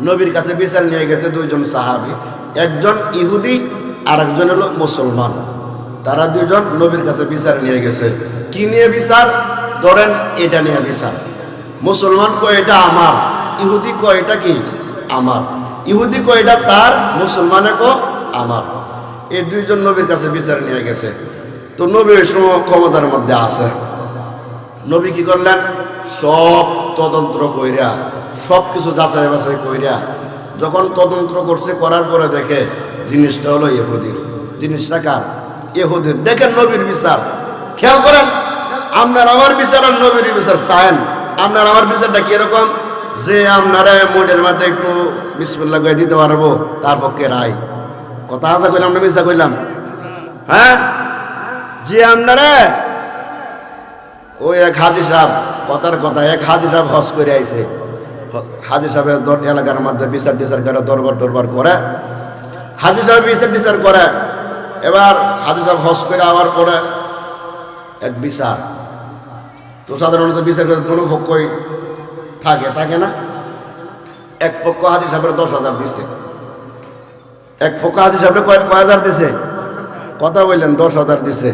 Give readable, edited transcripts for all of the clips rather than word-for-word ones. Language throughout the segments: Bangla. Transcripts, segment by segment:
নবীর কাছে বিচার নিয়ে গেছে দুইজন সাহাবী, একজন ইহুদি আর একজন হলো মুসলমান। তারা দুইজন নবীর কাছে বিচার নিয়ে গেছে। কি নিয়ে বিচার? ধরেন এটা নিয়ে বিচার। মুসলমান কয় এটা আমার, ইহুদি কয় এটা কি আমার। ইহুদি কয় এটা তার, মুসলমানে কয় আমার। এই দুইজন নবীর কাছে বিচার নিয়ে গেছে। তো নবী ওই সময় ক্ষমতার মধ্যে আছে। নবী কি করলেন? সব তদন্ত কইরা সব কিছু যাচাই বাছাই কইরা যখন তদন্ত করছে, করার পরে দেখে জিনিসটা হলো ইহুদির। জিনিসটা কার? ইহুদির। দেখেন নবীর বিচার, খেয়াল করেন। আপনার আমার বিচার আর নবীর বিচার চান। আপনার আমার বিচারটা কি এরকম যে আপনারা মোটের মাঝে একটু বিসমিল্লাহ করে দিতে পারবো, তার পক্ষে রায়। কথা আশা কইলাম না মিথ্যা কইলাম? হ্যাঁ, যে আপনারা ওই এক হাজি সাহেব, কথার কথা, এক হাজি সাহেব হজ করে আইছে। হাজি সাহেবের এলাকার মধ্যে বিচার টিচার করে, দরবার করে। হাজি সাহেব বিচার টিচার করে। এবার হাজি সাহেব হজ করে আওয়ার পরে এক বিচার, তো সাধারণত বিচার করে কোনো পক্ষই থাকে না। এক পক্ষ হাজি সাহেবের 10,000 দিছে, এক পক্ষ হাজি সাহেবের কয় হাজার দিছে? কথা বললেন 10,000 দিছে।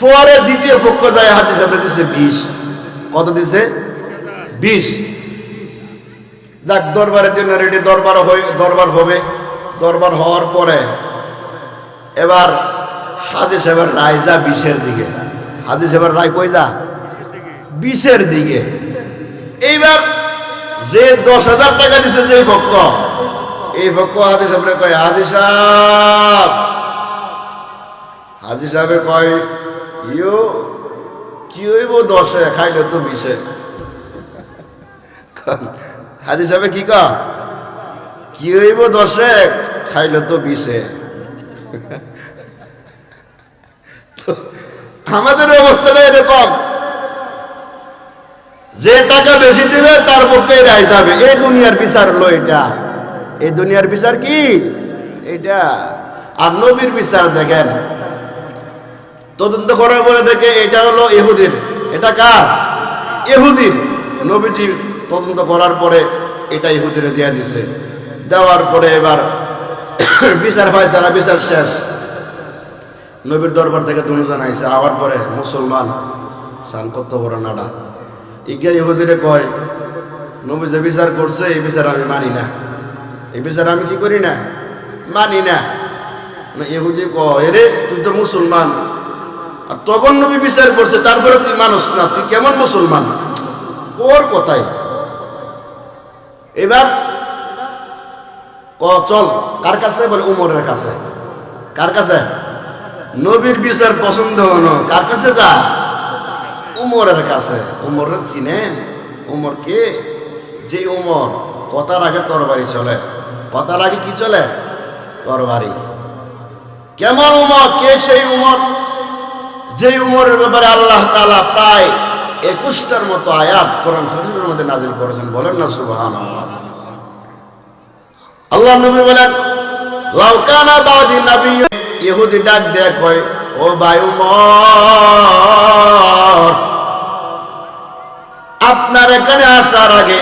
পরে দ্বিতীয় পক্ষ যায় হাজি সাহেবের দিছে 20। কত দিছে? 20। যাক, দরবারের জন্য রেডি। দরবার হবে। দরবার হওয়ার পরে এবার হাজি সাহেবের রায় যা 20-এর দিকে। হাজি সাহেবের রায় কই যা? 20-এর দিকে। এইবার যে 10,000 টাকা দিছে যে পক্ষ, এই পক্ষ হাজি সাহেবরে কয়, হাজি সাহেবে কয়, ইয়ো কি হইব 10-এ, খাইলে তো 20-এ। হাজি সাহেবে কি কয়? কি হইব 10-এ, খাইলে তো 20-এ। আমাদের অবস্থাটা এরকম, যে টাকা বেশি দিবে তার পক্ষে রায় যাবে। এই দুনিয়ার বিচার হলো এটা। এই দুনিয়ার বিচার কি এটা? আর নবীর বিচার দেখেন, তদন্ত করার পরে দেখে এটা হলো ইহুদির। এটা কার? ইহুদির। নবীজি তদন্ত করার পরে এটা ইহুদিরে দিয়ে দিছে। দেওয়ার পরে এবার বিচার ফায়সালা, বিচার শেষ। নবীর দরবার থেকে দুজন আইসে। আবার পরে মুসলমান সান কত বড় নাডা, ইগিয়া ইহুদিরে কয়, নবী যে বিচার করছে এই বিচার আমি মানি না। এই বিচার আমি কি করি না? মানি না। ইহুদি কয়, রে তুই তো মুসলমান, আর তখন নবী বিচার করছে, তারপরে তুই মানুষ না, তুই কেমন মুসলমান? ওর কথাই। এবার চল কার কাছে? বলে উমরের কাছে। কার কাছে? নবীর বিচার পছন্দ হলো কার কাছে? যা, উমরের কাছে। উমরের চিনেন? উমর কে? যে উমর কথার আগে তরবারি চলে। কথার আগে কি চলে? তরবারি। কেমন উমর? কে সেই উমর? যে উমরের ব্যাপারে আল্লাহ তাআলা প্রায় 21টার মতো আয়াত কোরআন শরীফের মধ্যে নাযিল করেছেন। বলেন না সুবহানাল্লাহ। আল্লাহ নবী বলেন, লাউ কানা বাদি নবী। ইহুদি ডাক দেয় কয়, ও ভাই উমর, আপনার এখানে আসার আগে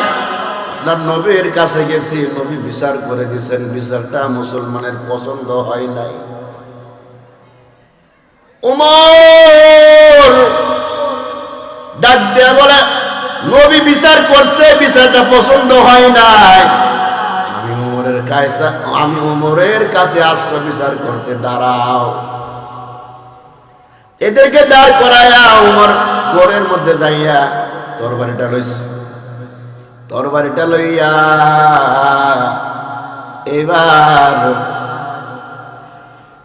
আপনার নবীর কাছে গেছি, নবী বিচার করে দিয়েছেন, বিচারটা মুসলমানের পছন্দ হয় নাই। উমর ডাক দেয়া বলে, নবী বিচার করছে, বিচারটা পছন্দ হয় নাই। আমি উমরের কাছে আসলো বিচার করতে, দাঁড়াও। এদেরকে দাঁড় করাইয়া উমর ঘরের মধ্যে যাইয়া তরবারিটা লইয়া এবার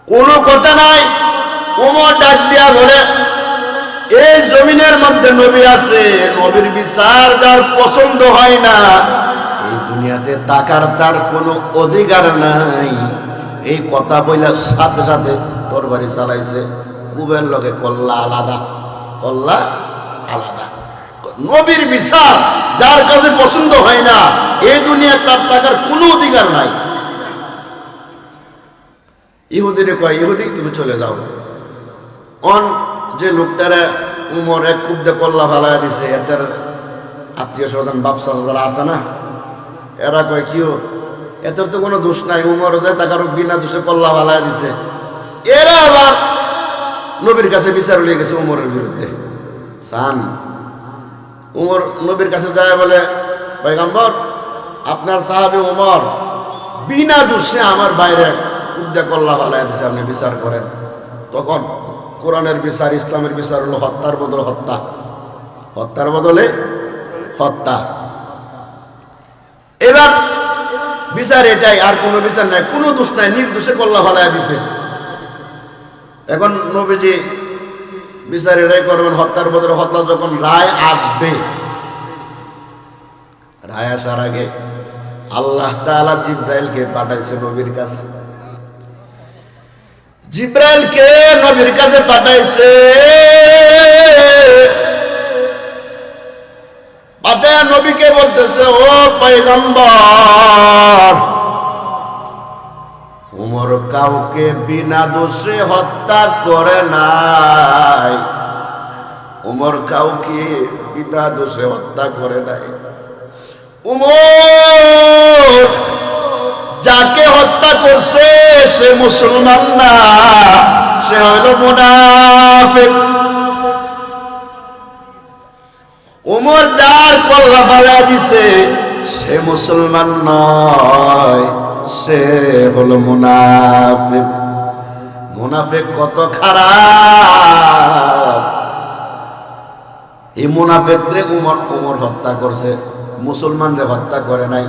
কোনো কথা নাই। উমর ডাক দিয়া বলে, এই জমিনের মধ্যে নবী আছে, নবীর বিচার যার পছন্দ হয় না, এই দুনিয়াতে তাকার তার কোনো অধিকার নাই। এই কথা বইলা সাথে সাথে তরবারি চালাইছে। কুবের লগে কল্লা আলাদা, কল্লা আলাদা। নবীর বিচার যার কাছে পছন্দ হয় না, এই দুনিয়ার তার টাকার কোনো অধিকার নাই। ইহুদিরে কয়, ইহুদি তুমি চলে যাও। অন যে লোকটারা উমর এক খুব দে কল্লা ফালাইয়া দিছে, এদের আত্মীয় স্বজন বাপসা যারা আছে না, এরা কয় কিও এদের তো কোনো দোষ নাই, উমর যায় তাকার বিনা দোষে কল্লা ভালায় দিছে। এরা আবার নবীর কাছে বিচার লিয়ে গেছে উমরের বিরুদ্ধে। সান উমর নবীর কাছে যায় বলে, পয়গম্বর আপনার সাহাবী উমর বিনা দোষে আমার বাইরে কুদ্দা কল্লা ভালায় দিছে, আপনি বিচার করেন। তখন কোরআনের বিচার, ইসলামের বিচার হলো হত্যার বদলে হত্যা, হত্যার বদলে হত্যা। এবার বিচার এটাই, আর কোনো বিচার নাই, কোনো দোষ নাই, নির্দোষে কল্লা ভালায় দিছে। এখন নবীজি বিচার এটাই করবেন, হত্যার বদলে হত্যা। যখন রায় আসবে, রায় আসার আগে আল্লাহ তাআলা জিব্রাইলকে পাঠাইছে নবীর কাছে। জিব্রাইলকে নবীর কাছে পাঠাইছে, পাঠায় নবীকে বলতেছে, ও পয়গম্বর, উমর কাউকে বিনা দোষে হত্যা করে নাই, উমর কাউকে বিনা দোষে হত্যা করে নাই। উমর যাকে হত্যা করছে সে মুসলমান না, সে হলো মুনাফিক। উমর যার কল্লা ফালা দিছে সে মুসলমান নয়, সে হলো মুনাফিক। মুনাফিক কত খারাপ! এই মুনাফিকরে উমর হত্যা করছে, মুসলমানরে হত্যা করে নাই।